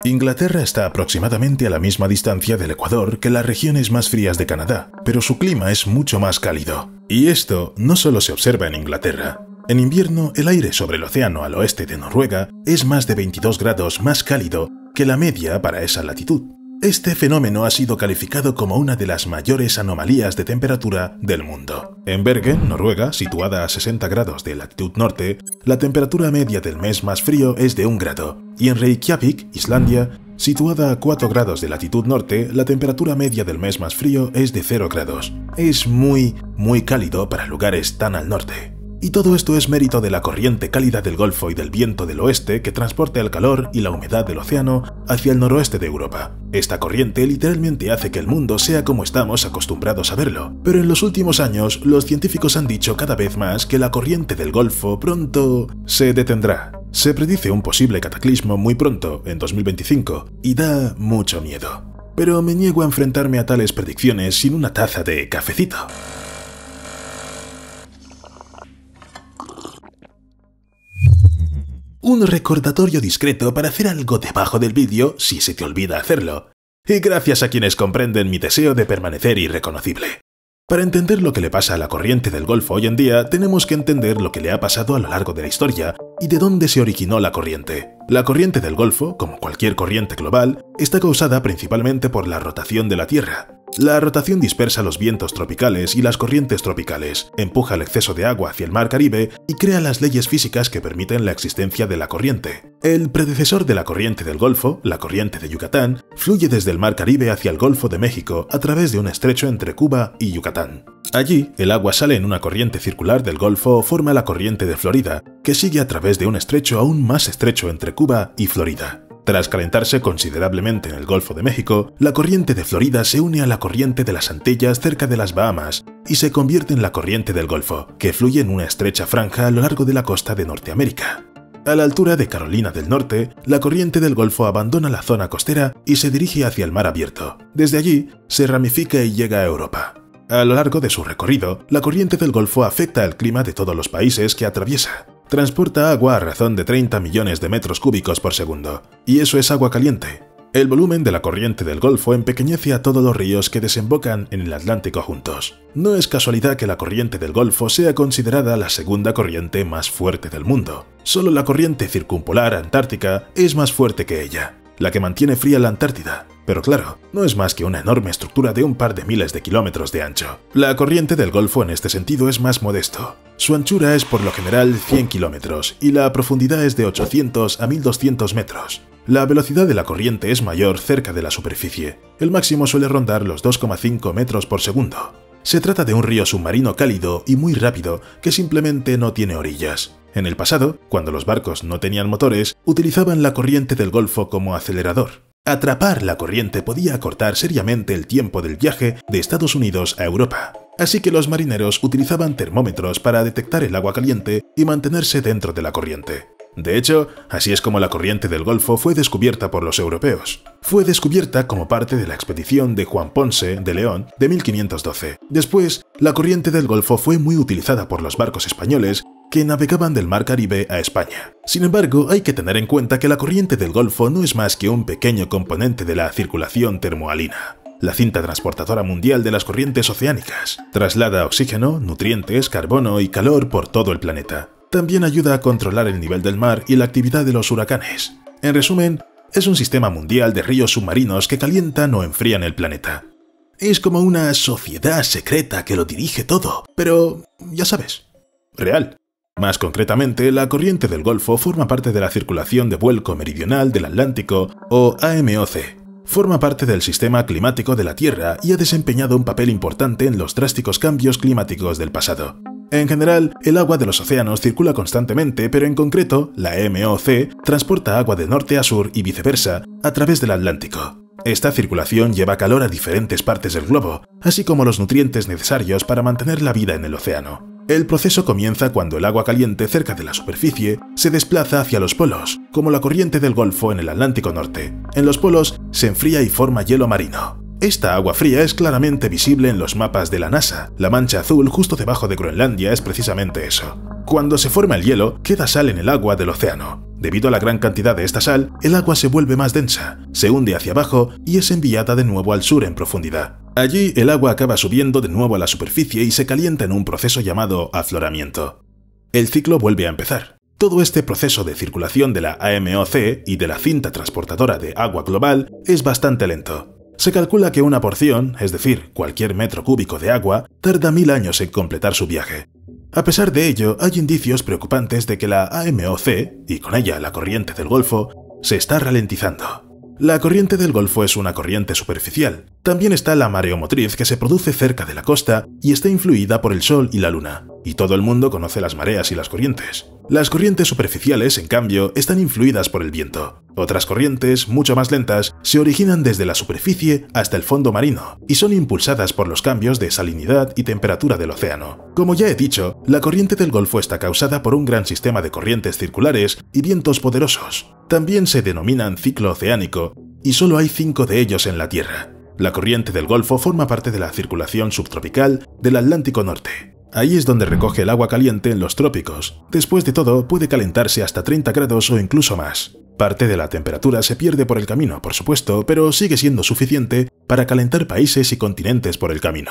Inglaterra está aproximadamente a la misma distancia del Ecuador que las regiones más frías de Canadá, pero su clima es mucho más cálido. Y esto no solo se observa en Inglaterra. En invierno, el aire sobre el océano al oeste de Noruega es más de 22 grados más cálido que la media para esa latitud. Este fenómeno ha sido calificado como una de las mayores anomalías de temperatura del mundo. En Bergen, Noruega, situada a 60 grados de latitud norte, la temperatura media del mes más frío es de 1 grado, y en Reykjavik, Islandia, situada a 4 grados de latitud norte, la temperatura media del mes más frío es de 0 grados. Es muy cálido para lugares tan al norte. Y todo esto es mérito de la corriente cálida del Golfo y del viento del oeste que transporta el calor y la humedad del océano hacia el noroeste de Europa. Esta corriente literalmente hace que el mundo sea como estamos acostumbrados a verlo, pero en los últimos años los científicos han dicho cada vez más que la corriente del Golfo pronto se detendrá. Se predice un posible cataclismo muy pronto, en 2025, y da mucho miedo. Pero me niego a enfrentarme a tales predicciones sin una taza de cafecito. Un recordatorio discreto para hacer algo debajo del vídeo si se te olvida hacerlo. Y gracias a quienes comprenden mi deseo de permanecer irreconocible. Para entender lo que le pasa a la corriente del Golfo hoy en día, tenemos que entender lo que le ha pasado a lo largo de la historia y de dónde se originó la corriente. La corriente del Golfo, como cualquier corriente global, está causada principalmente por la rotación de la Tierra. La rotación dispersa los vientos tropicales y las corrientes tropicales, empuja el exceso de agua hacia el mar Caribe y crea las leyes físicas que permiten la existencia de la corriente. El predecesor de la corriente del Golfo, la corriente de Yucatán, fluye desde el mar Caribe hacia el Golfo de México a través de un estrecho entre Cuba y Yucatán. Allí, el agua sale en una corriente circular del Golfo o forma la corriente de Florida, que sigue a través de un estrecho aún más estrecho entre Cuba y Florida. Tras calentarse considerablemente en el Golfo de México, la corriente de Florida se une a la corriente de las Antillas cerca de las Bahamas y se convierte en la corriente del Golfo, que fluye en una estrecha franja a lo largo de la costa de Norteamérica. A la altura de Carolina del Norte, la corriente del Golfo abandona la zona costera y se dirige hacia el mar abierto. Desde allí, se ramifica y llega a Europa. A lo largo de su recorrido, la corriente del Golfo afecta el clima de todos los países que atraviesa. Transporta agua a razón de 30 millones de metros cúbicos por segundo, y eso es agua caliente. El volumen de la corriente del Golfo empequeñece a todos los ríos que desembocan en el Atlántico juntos. No es casualidad que la corriente del Golfo sea considerada la segunda corriente más fuerte del mundo. Solo la corriente circumpolar antártica es más fuerte que ella, la que mantiene fría la Antártida. Pero claro, no es más que una enorme estructura de un par de miles de kilómetros de ancho. La corriente del Golfo en este sentido es más modesto. Su anchura es por lo general 100 kilómetros y la profundidad es de 800 a 1200 metros. La velocidad de la corriente es mayor cerca de la superficie. El máximo suele rondar los 2,5 metros por segundo. Se trata de un río submarino cálido y muy rápido que simplemente no tiene orillas. En el pasado, cuando los barcos no tenían motores, utilizaban la corriente del Golfo como acelerador. Atrapar la corriente podía acortar seriamente el tiempo del viaje de Estados Unidos a Europa. Así que los marineros utilizaban termómetros para detectar el agua caliente y mantenerse dentro de la corriente. De hecho, así es como la corriente del Golfo fue descubierta por los europeos. Fue descubierta como parte de la expedición de Juan Ponce de León de 1512. Después, la corriente del Golfo fue muy utilizada por los barcos españoles que navegaban del mar Caribe a España. Sin embargo, hay que tener en cuenta que la corriente del Golfo no es más que un pequeño componente de la circulación termohalina, la cinta transportadora mundial de las corrientes oceánicas. Traslada oxígeno, nutrientes, carbono y calor por todo el planeta. También ayuda a controlar el nivel del mar y la actividad de los huracanes. En resumen, es un sistema mundial de ríos submarinos que calientan o enfrían el planeta. Es como una sociedad secreta que lo dirige todo, pero ya sabes, real. Más concretamente, la corriente del Golfo forma parte de la circulación de vuelco meridional del Atlántico, o AMOC. Forma parte del sistema climático de la Tierra y ha desempeñado un papel importante en los drásticos cambios climáticos del pasado. En general, el agua de los océanos circula constantemente, pero en concreto, la AMOC transporta agua de norte a sur y viceversa a través del Atlántico. Esta circulación lleva calor a diferentes partes del globo, así como los nutrientes necesarios para mantener la vida en el océano. El proceso comienza cuando el agua caliente cerca de la superficie se desplaza hacia los polos, como la corriente del Golfo en el Atlántico Norte. En los polos se enfría y forma hielo marino. Esta agua fría es claramente visible en los mapas de la NASA. La mancha azul justo debajo de Groenlandia es precisamente eso. Cuando se forma el hielo, queda sal en el agua del océano. Debido a la gran cantidad de esta sal, el agua se vuelve más densa, se hunde hacia abajo y es enviada de nuevo al sur en profundidad. Allí el agua acaba subiendo de nuevo a la superficie y se calienta en un proceso llamado afloramiento. El ciclo vuelve a empezar. Todo este proceso de circulación de la AMOC y de la cinta transportadora de agua global es bastante lento. Se calcula que una porción, es decir, cualquier metro cúbico de agua, tarda 1000 años en completar su viaje. A pesar de ello, hay indicios preocupantes de que la AMOC, y con ella la corriente del Golfo, se está ralentizando. La corriente del Golfo es una corriente superficial. También está la mareomotriz que se produce cerca de la costa y está influida por el Sol y la Luna. Y todo el mundo conoce las mareas y las corrientes. Las corrientes superficiales, en cambio, están influidas por el viento. Otras corrientes, mucho más lentas, se originan desde la superficie hasta el fondo marino y son impulsadas por los cambios de salinidad y temperatura del océano. Como ya he dicho, la corriente del Golfo está causada por un gran sistema de corrientes circulares y vientos poderosos. También se denominan ciclo oceánico y solo hay 5 de ellos en la Tierra. La corriente del Golfo forma parte de la circulación subtropical del Atlántico Norte. Ahí es donde recoge el agua caliente en los trópicos. Después de todo, puede calentarse hasta 30 grados o incluso más. Parte de la temperatura se pierde por el camino, por supuesto, pero sigue siendo suficiente para calentar países y continentes por el camino.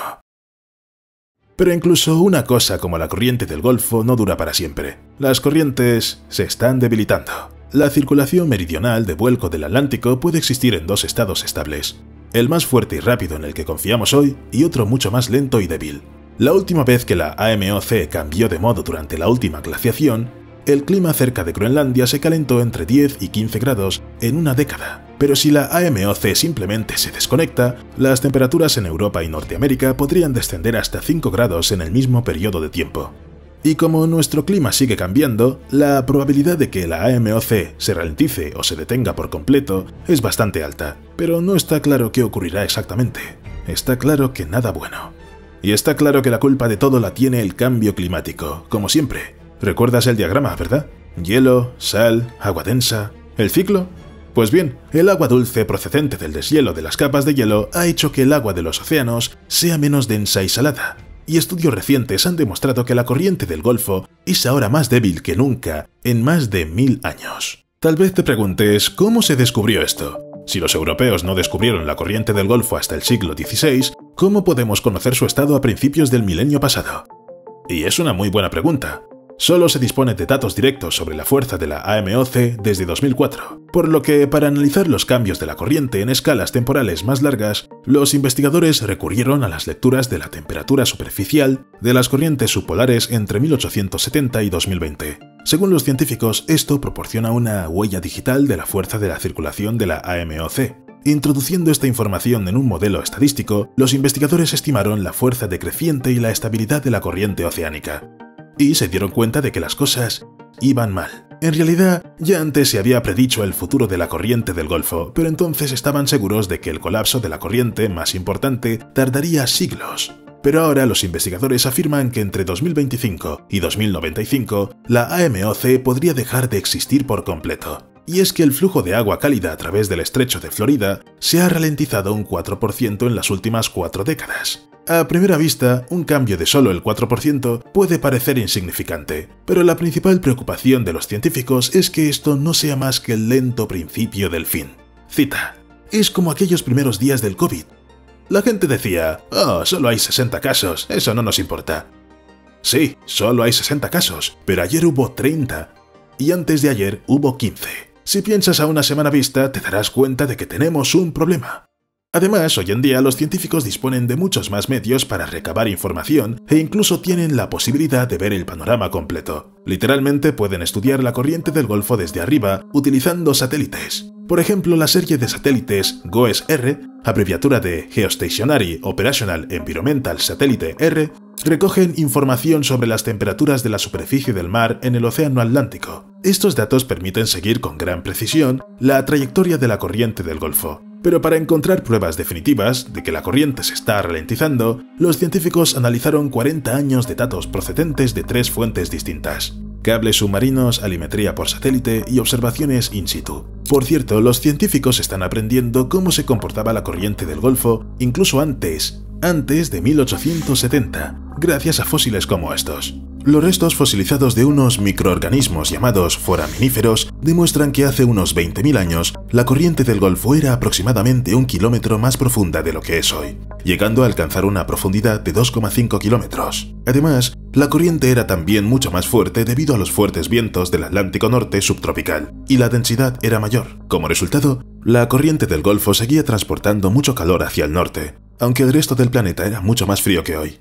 Pero incluso una cosa como la corriente del Golfo no dura para siempre. Las corrientes se están debilitando. La circulación meridional de vuelco del Atlántico puede existir en 2 estados estables. El más fuerte y rápido en el que confiamos hoy y otro mucho más lento y débil. La última vez que la AMOC cambió de modo durante la última glaciación, el clima cerca de Groenlandia se calentó entre 10 y 15 grados en una década. Pero si la AMOC simplemente se desconecta, las temperaturas en Europa y Norteamérica podrían descender hasta 5 grados en el mismo periodo de tiempo. Y como nuestro clima sigue cambiando, la probabilidad de que la AMOC se ralentice o se detenga por completo es bastante alta. Pero no está claro qué ocurrirá exactamente. Está claro que nada bueno. Y está claro que la culpa de todo la tiene el cambio climático, como siempre. ¿Recuerdas el diagrama, verdad? Hielo, sal, agua densa... ¿El ciclo? Pues bien, el agua dulce procedente del deshielo de las capas de hielo ha hecho que el agua de los océanos sea menos densa y salada. Y estudios recientes han demostrado que la corriente del Golfo es ahora más débil que nunca en más de 1000 años. Tal vez te preguntes, ¿cómo se descubrió esto? Si los europeos no descubrieron la corriente del Golfo hasta el siglo XVI, ¿cómo podemos conocer su estado a principios del milenio pasado? Y es una muy buena pregunta. Solo se dispone de datos directos sobre la fuerza de la AMOC desde 2004, por lo que para analizar los cambios de la corriente en escalas temporales más largas, los investigadores recurrieron a las lecturas de la temperatura superficial de las corrientes subpolares entre 1870 y 2020. Según los científicos, esto proporciona una huella digital de la fuerza de la circulación de la AMOC. Introduciendo esta información en un modelo estadístico, los investigadores estimaron la fuerza decreciente y la estabilidad de la corriente oceánica. Y se dieron cuenta de que las cosas iban mal. En realidad, ya antes se había predicho el futuro de la corriente del Golfo, pero entonces estaban seguros de que el colapso de la corriente más importante tardaría siglos. Pero ahora los investigadores afirman que entre 2025 y 2095, la AMOC podría dejar de existir por completo. Y es que el flujo de agua cálida a través del estrecho de Florida se ha ralentizado un 4% en las últimas 4 décadas. A primera vista, un cambio de solo el 4% puede parecer insignificante, pero la principal preocupación de los científicos es que esto no sea más que el lento principio del fin. Cita: es como aquellos primeros días del COVID. La gente decía, oh, solo hay 60 casos, eso no nos importa. Sí, solo hay 60 casos, pero ayer hubo 30, y antes de ayer hubo 15. Si piensas a una semana vista, te darás cuenta de que tenemos un problema. Además, hoy en día los científicos disponen de muchos más medios para recabar información e incluso tienen la posibilidad de ver el panorama completo. Literalmente pueden estudiar la corriente del Golfo desde arriba utilizando satélites. Por ejemplo, la serie de satélites GOES-R, abreviatura de Geostationary Operational Environmental Satellite R, recogen información sobre las temperaturas de la superficie del mar en el Océano Atlántico. Estos datos permiten seguir con gran precisión la trayectoria de la corriente del Golfo. Pero para encontrar pruebas definitivas de que la corriente se está ralentizando, los científicos analizaron 40 años de datos procedentes de 3 fuentes distintas: cables submarinos, alimetría por satélite y observaciones in situ. Por cierto, los científicos están aprendiendo cómo se comportaba la corriente del Golfo incluso antes de 1870, gracias a fósiles como estos. Los restos fosilizados de unos microorganismos llamados foraminíferos demuestran que hace unos 20.000 años la corriente del Golfo era aproximadamente 1 kilómetro más profunda de lo que es hoy, llegando a alcanzar una profundidad de 2,5 kilómetros. Además, la corriente era también mucho más fuerte debido a los fuertes vientos del Atlántico Norte subtropical, y la densidad era mayor. Como resultado, la corriente del Golfo seguía transportando mucho calor hacia el norte, aunque el resto del planeta era mucho más frío que hoy.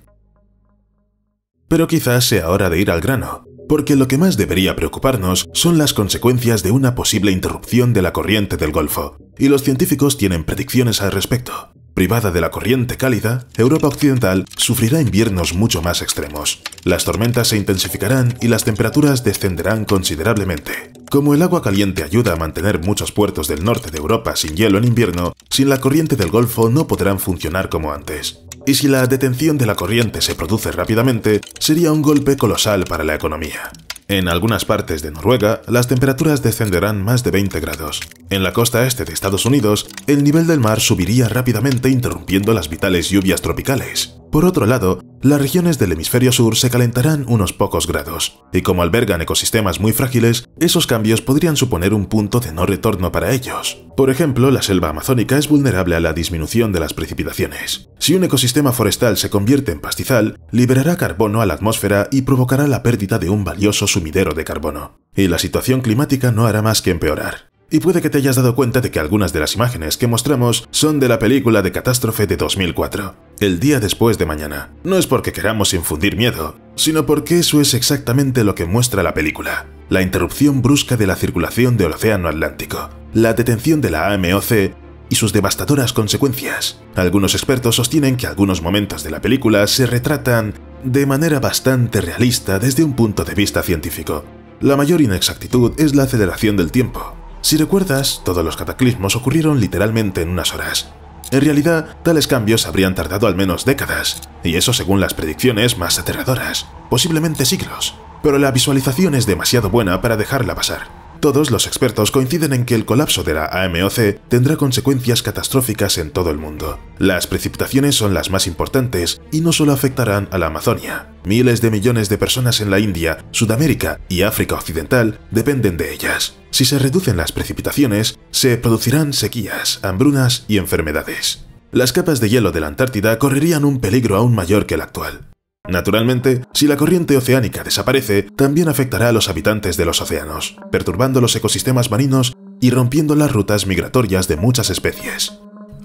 Pero quizás sea hora de ir al grano, porque lo que más debería preocuparnos son las consecuencias de una posible interrupción de la corriente del Golfo, y los científicos tienen predicciones al respecto. Privada de la corriente cálida, Europa Occidental sufrirá inviernos mucho más extremos. Las tormentas se intensificarán y las temperaturas descenderán considerablemente. Como el agua caliente ayuda a mantener muchos puertos del norte de Europa sin hielo en invierno, sin la corriente del Golfo no podrán funcionar como antes. Y si la detención de la corriente se produce rápidamente, sería un golpe colosal para la economía. En algunas partes de Noruega, las temperaturas descenderán más de 20 grados. En la costa este de Estados Unidos, el nivel del mar subiría rápidamente interrumpiendo las vitales lluvias tropicales. Por otro lado, las regiones del hemisferio sur se calentarán unos pocos grados, y como albergan ecosistemas muy frágiles, esos cambios podrían suponer un punto de no retorno para ellos. Por ejemplo, la selva amazónica es vulnerable a la disminución de las precipitaciones. Si un ecosistema forestal se convierte en pastizal, liberará carbono a la atmósfera y provocará la pérdida de un valioso sumidero de carbono. Y la situación climática no hará más que empeorar. Y puede que te hayas dado cuenta de que algunas de las imágenes que mostramos son de la película de catástrofe de 2004, El día después de mañana. No es porque queramos infundir miedo, sino porque eso es exactamente lo que muestra la película. La interrupción brusca de la circulación del océano Atlántico, la detención de la AMOC y sus devastadoras consecuencias. Algunos expertos sostienen que algunos momentos de la película se retratan de manera bastante realista desde un punto de vista científico. La mayor inexactitud es la aceleración del tiempo. Si recuerdas, todos los cataclismos ocurrieron literalmente en unas horas. En realidad, tales cambios habrían tardado al menos décadas, y eso según las predicciones más aterradoras, posiblemente siglos. Pero la visualización es demasiado buena para dejarla pasar. Todos los expertos coinciden en que el colapso de la AMOC tendrá consecuencias catastróficas en todo el mundo. Las precipitaciones son las más importantes y no solo afectarán a la Amazonia. Miles de millones de personas en la India, Sudamérica y África Occidental dependen de ellas. Si se reducen las precipitaciones, se producirán sequías, hambrunas y enfermedades. Las capas de hielo de la Antártida correrían un peligro aún mayor que el actual. Naturalmente, si la corriente oceánica desaparece, también afectará a los habitantes de los océanos, perturbando los ecosistemas marinos y rompiendo las rutas migratorias de muchas especies.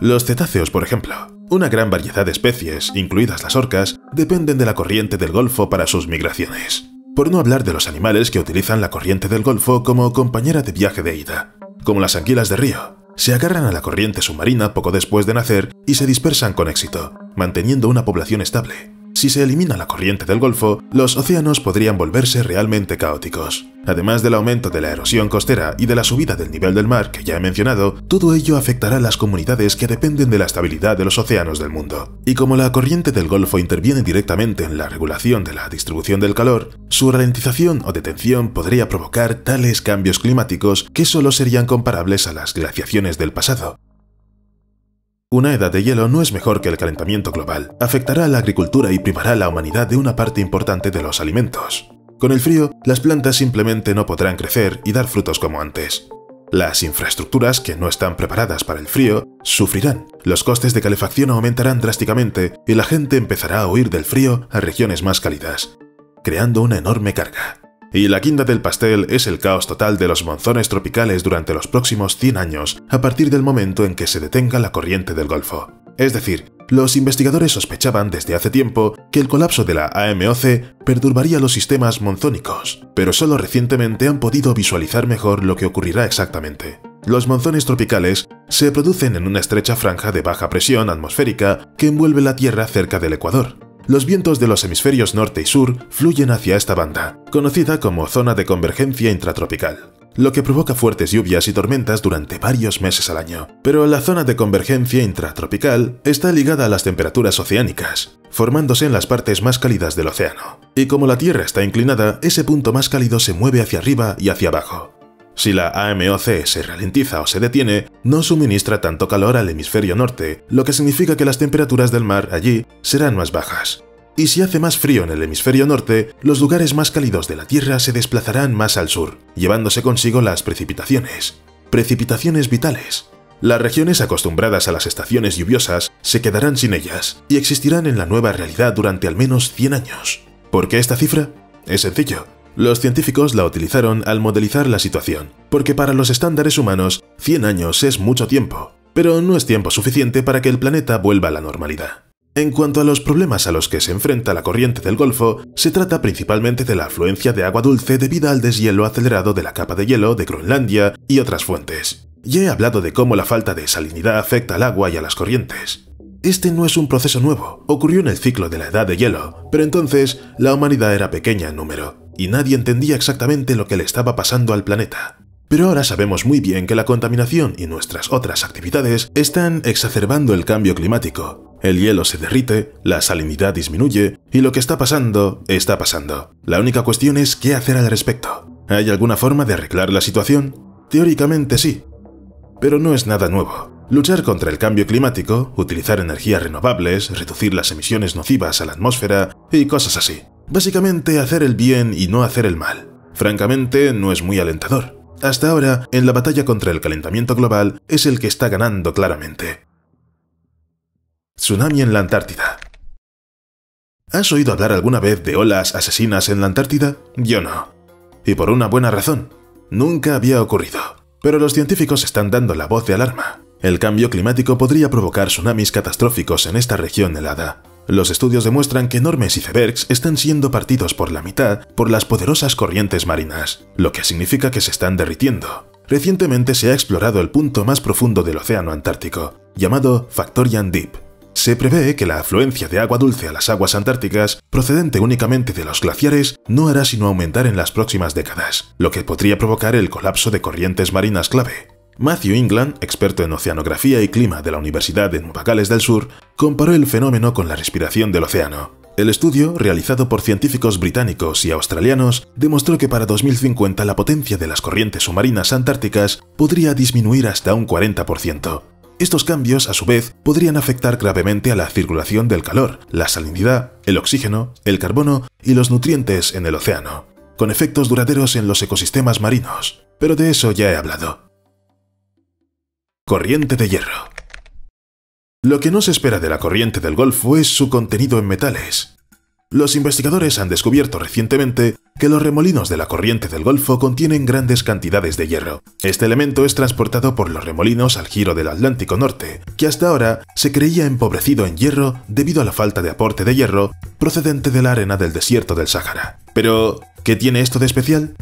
Los cetáceos, por ejemplo, una gran variedad de especies, incluidas las orcas, dependen de la corriente del Golfo para sus migraciones. Por no hablar de los animales que utilizan la corriente del Golfo como compañera de viaje de ida, como las anguilas de río. Se agarran a la corriente submarina poco después de nacer y se dispersan con éxito, manteniendo una población estable. Si se elimina la corriente del Golfo, los océanos podrían volverse realmente caóticos. Además del aumento de la erosión costera y de la subida del nivel del mar que ya he mencionado, todo ello afectará a las comunidades que dependen de la estabilidad de los océanos del mundo. Y como la corriente del Golfo interviene directamente en la regulación de la distribución del calor, su ralentización o detención podría provocar tales cambios climáticos que solo serían comparables a las glaciaciones del pasado. Una edad de hielo no es mejor que el calentamiento global. Afectará a la agricultura y privará a la humanidad de una parte importante de los alimentos. Con el frío, las plantas simplemente no podrán crecer y dar frutos como antes. Las infraestructuras que no están preparadas para el frío sufrirán. Los costes de calefacción aumentarán drásticamente y la gente empezará a huir del frío a regiones más cálidas, creando una enorme carga. Y la guinda del pastel es el caos total de los monzones tropicales durante los próximos 100 años, a partir del momento en que se detenga la corriente del Golfo. Es decir, los investigadores sospechaban desde hace tiempo que el colapso de la AMOC perturbaría los sistemas monzónicos, pero solo recientemente han podido visualizar mejor lo que ocurrirá exactamente. Los monzones tropicales se producen en una estrecha franja de baja presión atmosférica que envuelve la Tierra cerca del Ecuador. Los vientos de los hemisferios norte y sur fluyen hacia esta banda, conocida como zona de convergencia intratropical, lo que provoca fuertes lluvias y tormentas durante varios meses al año. Pero la zona de convergencia intratropical está ligada a las temperaturas oceánicas, formándose en las partes más cálidas del océano. Y como la Tierra está inclinada, ese punto más cálido se mueve hacia arriba y hacia abajo. Si la AMOC se ralentiza o se detiene, no suministra tanto calor al hemisferio norte, lo que significa que las temperaturas del mar allí serán más bajas. Y si hace más frío en el hemisferio norte, los lugares más cálidos de la Tierra se desplazarán más al sur, llevándose consigo las precipitaciones. Precipitaciones vitales. Las regiones acostumbradas a las estaciones lluviosas se quedarán sin ellas y existirán en la nueva realidad durante al menos 100 años. ¿Por qué esta cifra? Es sencillo. Los científicos la utilizaron al modelizar la situación, porque para los estándares humanos 100 años es mucho tiempo, pero no es tiempo suficiente para que el planeta vuelva a la normalidad. En cuanto a los problemas a los que se enfrenta la corriente del Golfo, se trata principalmente de la afluencia de agua dulce debida al deshielo acelerado de la capa de hielo de Groenlandia y otras fuentes. Ya he hablado de cómo la falta de salinidad afecta al agua y a las corrientes. Este no es un proceso nuevo, ocurrió en el ciclo de la Edad de Hielo, pero entonces la humanidad era pequeña en número, y nadie entendía exactamente lo que le estaba pasando al planeta. Pero ahora sabemos muy bien que la contaminación y nuestras otras actividades están exacerbando el cambio climático. El hielo se derrite, la salinidad disminuye, y lo que está pasando, está pasando. La única cuestión es qué hacer al respecto. ¿Hay alguna forma de arreglar la situación? Teóricamente sí. Pero no es nada nuevo. Luchar contra el cambio climático, utilizar energías renovables, reducir las emisiones nocivas a la atmósfera y cosas así. Básicamente hacer el bien y no hacer el mal. Francamente, no es muy alentador. Hasta ahora, en la batalla contra el calentamiento global, es el que está ganando claramente. Tsunami en la Antártida. ¿Has oído hablar alguna vez de olas asesinas en la Antártida? Yo no. Y por una buena razón. Nunca había ocurrido. Pero los científicos están dando la voz de alarma. El cambio climático podría provocar tsunamis catastróficos en esta región helada. Los estudios demuestran que enormes icebergs están siendo partidos por la mitad por las poderosas corrientes marinas, lo que significa que se están derritiendo. Recientemente se ha explorado el punto más profundo del océano Antártico, llamado Factorian Deep. Se prevé que la afluencia de agua dulce a las aguas antárticas, procedente únicamente de los glaciares, no hará sino aumentar en las próximas décadas, lo que podría provocar el colapso de corrientes marinas clave. Matthew England, experto en oceanografía y clima de la Universidad de Nueva Gales del Sur, comparó el fenómeno con la respiración del océano. El estudio, realizado por científicos británicos y australianos, demostró que para 2050 la potencia de las corrientes submarinas antárticas podría disminuir hasta un 40%. Estos cambios, a su vez, podrían afectar gravemente a la circulación del calor, la salinidad, el oxígeno, el carbono y los nutrientes en el océano, con efectos duraderos en los ecosistemas marinos. Pero de eso ya he hablado. Corriente de hierro. Lo que no se espera de la corriente del Golfo es su contenido en metales. Los investigadores han descubierto recientemente que los remolinos de la corriente del Golfo contienen grandes cantidades de hierro. Este elemento es transportado por los remolinos al giro del Atlántico Norte, que hasta ahora se creía empobrecido en hierro debido a la falta de aporte de hierro procedente de la arena del desierto del Sáhara. Pero, ¿qué tiene esto de especial?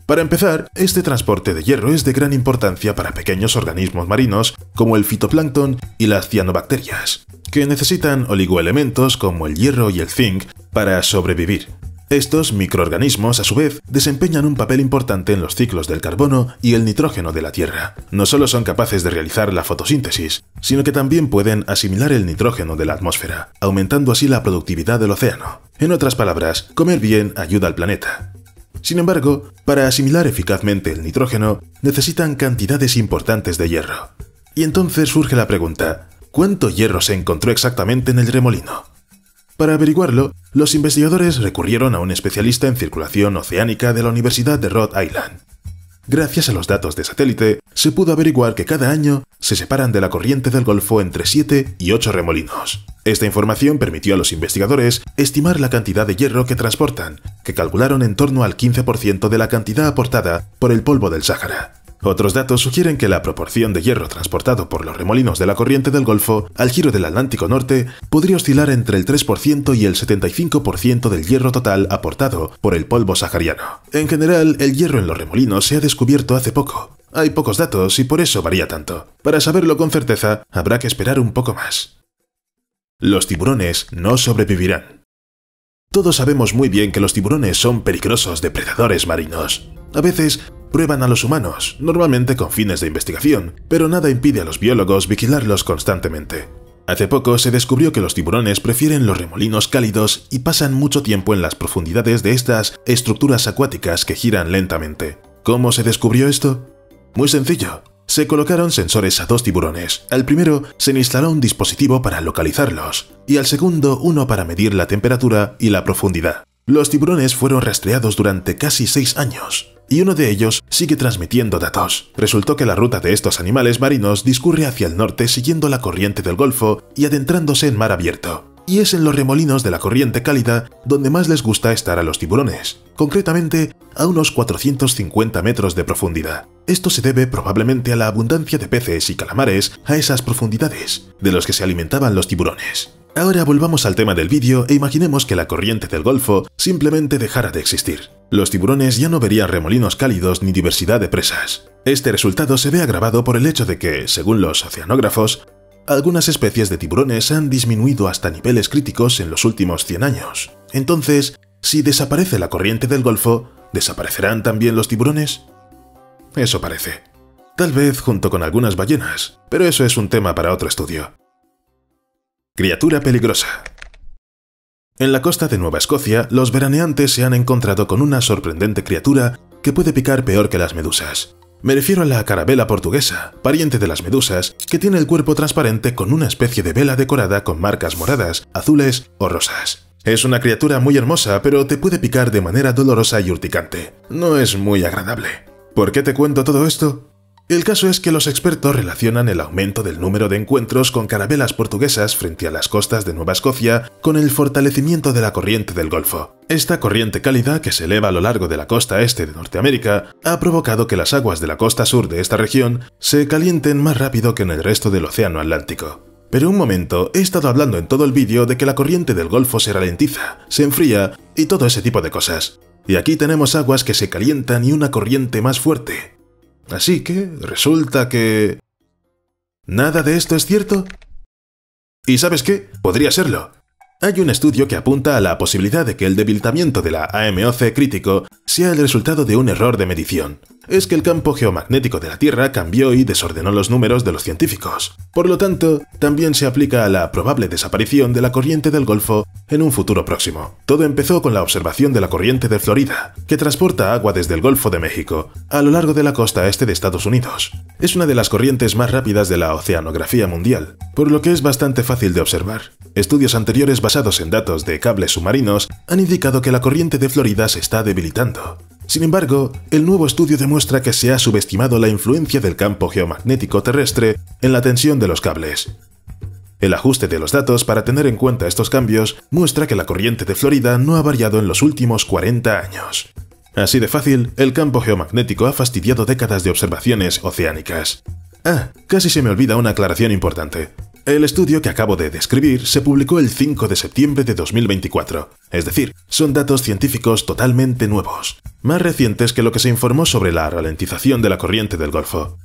Para empezar, este transporte de hierro es de gran importancia para pequeños organismos marinos como el fitoplancton y las cianobacterias, que necesitan oligoelementos como el hierro y el zinc para sobrevivir. Estos microorganismos, a su vez, desempeñan un papel importante en los ciclos del carbono y el nitrógeno de la Tierra. No solo son capaces de realizar la fotosíntesis, sino que también pueden asimilar el nitrógeno de la atmósfera, aumentando así la productividad del océano. En otras palabras, comer bien ayuda al planeta. Sin embargo, para asimilar eficazmente el nitrógeno, necesitan cantidades importantes de hierro. Y entonces surge la pregunta, ¿cuánto hierro se encontró exactamente en el remolino? Para averiguarlo, los investigadores recurrieron a un especialista en circulación oceánica de la Universidad de Rhode Island. Gracias a los datos de satélite, se pudo averiguar que cada año se separan de la corriente del Golfo entre 7 y 8 remolinos. Esta información permitió a los investigadores estimar la cantidad de hierro que transportan, que calcularon en torno al 15% de la cantidad aportada por el polvo del Sáhara. Otros datos sugieren que la proporción de hierro transportado por los remolinos de la corriente del Golfo al giro del Atlántico Norte podría oscilar entre el 3% y el 75% del hierro total aportado por el polvo sahariano. En general, el hierro en los remolinos se ha descubierto hace poco. Hay pocos datos y por eso varía tanto. Para saberlo con certeza, habrá que esperar un poco más. Los tiburones no sobrevivirán. Todos sabemos muy bien que los tiburones son peligrosos depredadores marinos. A veces prueban a los humanos, normalmente con fines de investigación, pero nada impide a los biólogos vigilarlos constantemente. Hace poco se descubrió que los tiburones prefieren los remolinos cálidos y pasan mucho tiempo en las profundidades de estas estructuras acuáticas que giran lentamente. ¿Cómo se descubrió esto? Muy sencillo. Se colocaron sensores a 2 tiburones. Al primero se le instaló un dispositivo para localizarlos y al segundo uno para medir la temperatura y la profundidad. Los tiburones fueron rastreados durante casi 6 años y uno de ellos sigue transmitiendo datos. Resultó que la ruta de estos animales marinos discurre hacia el norte siguiendo la corriente del Golfo y adentrándose en mar abierto. Y es en los remolinos de la corriente cálida donde más les gusta estar a los tiburones, concretamente a unos 450 metros de profundidad. Esto se debe probablemente a la abundancia de peces y calamares a esas profundidades, de los que se alimentaban los tiburones. Ahora volvamos al tema del vídeo e imaginemos que la corriente del Golfo simplemente dejara de existir. Los tiburones ya no verían remolinos cálidos ni diversidad de presas. Este resultado se ve agravado por el hecho de que, según los oceanógrafos, algunas especies de tiburones han disminuido hasta niveles críticos en los últimos 100 años. Entonces, si desaparece la corriente del Golfo, ¿desaparecerán también los tiburones? Eso parece. Tal vez junto con algunas ballenas, pero eso es un tema para otro estudio. Criatura peligrosa. En la costa de Nueva Escocia, los veraneantes se han encontrado con una sorprendente criatura que puede picar peor que las medusas. Me refiero a la carabela portuguesa, pariente de las medusas, que tiene el cuerpo transparente con una especie de vela decorada con marcas moradas, azules o rosas. Es una criatura muy hermosa, pero te puede picar de manera dolorosa y urticante. No es muy agradable. ¿Por qué te cuento todo esto? El caso es que los expertos relacionan el aumento del número de encuentros con carabelas portuguesas frente a las costas de Nueva Escocia con el fortalecimiento de la corriente del Golfo. Esta corriente cálida, que se eleva a lo largo de la costa este de Norteamérica, ha provocado que las aguas de la costa sur de esta región se calienten más rápido que en el resto del océano Atlántico. Pero un momento, he estado hablando en todo el vídeo de que la corriente del Golfo se ralentiza, se enfría y todo ese tipo de cosas. Y aquí tenemos aguas que se calientan y una corriente más fuerte. Así que resulta que... ¿nada de esto es cierto? ¿Y sabes qué? Podría serlo. Hay un estudio que apunta a la posibilidad de que el debilitamiento de la AMOC crítico sea el resultado de un error de medición. Es que el campo geomagnético de la Tierra cambió y desordenó los números de los científicos. Por lo tanto, también se aplica a la probable desaparición de la corriente del Golfo en un futuro próximo. Todo empezó con la observación de la corriente de Florida, que transporta agua desde el Golfo de México a lo largo de la costa este de Estados Unidos. Es una de las corrientes más rápidas de la oceanografía mundial, por lo que es bastante fácil de observar. Estudios anteriores basados en datos de cables submarinos han indicado que la corriente de Florida se está debilitando. Sin embargo, el nuevo estudio demuestra que se ha subestimado la influencia del campo geomagnético terrestre en la tensión de los cables. El ajuste de los datos para tener en cuenta estos cambios muestra que la corriente de Florida no ha variado en los últimos 40 años. Así de fácil, el campo geomagnético ha fastidiado décadas de observaciones oceánicas. Ah, casi se me olvida una aclaración importante. El estudio que acabo de describir se publicó el 5 de septiembre de 2024, es decir, son datos científicos totalmente nuevos, más recientes que lo que se informó sobre la ralentización de la corriente del Golfo.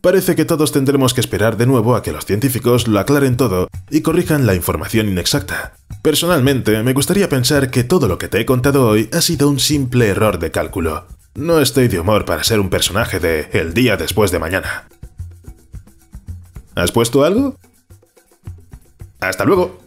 Parece que todos tendremos que esperar de nuevo a que los científicos lo aclaren todo y corrijan la información inexacta. Personalmente, me gustaría pensar que todo lo que te he contado hoy ha sido un simple error de cálculo. No estoy de humor para ser un personaje de El día después de mañana. ¿Has puesto algo? ¡Hasta luego!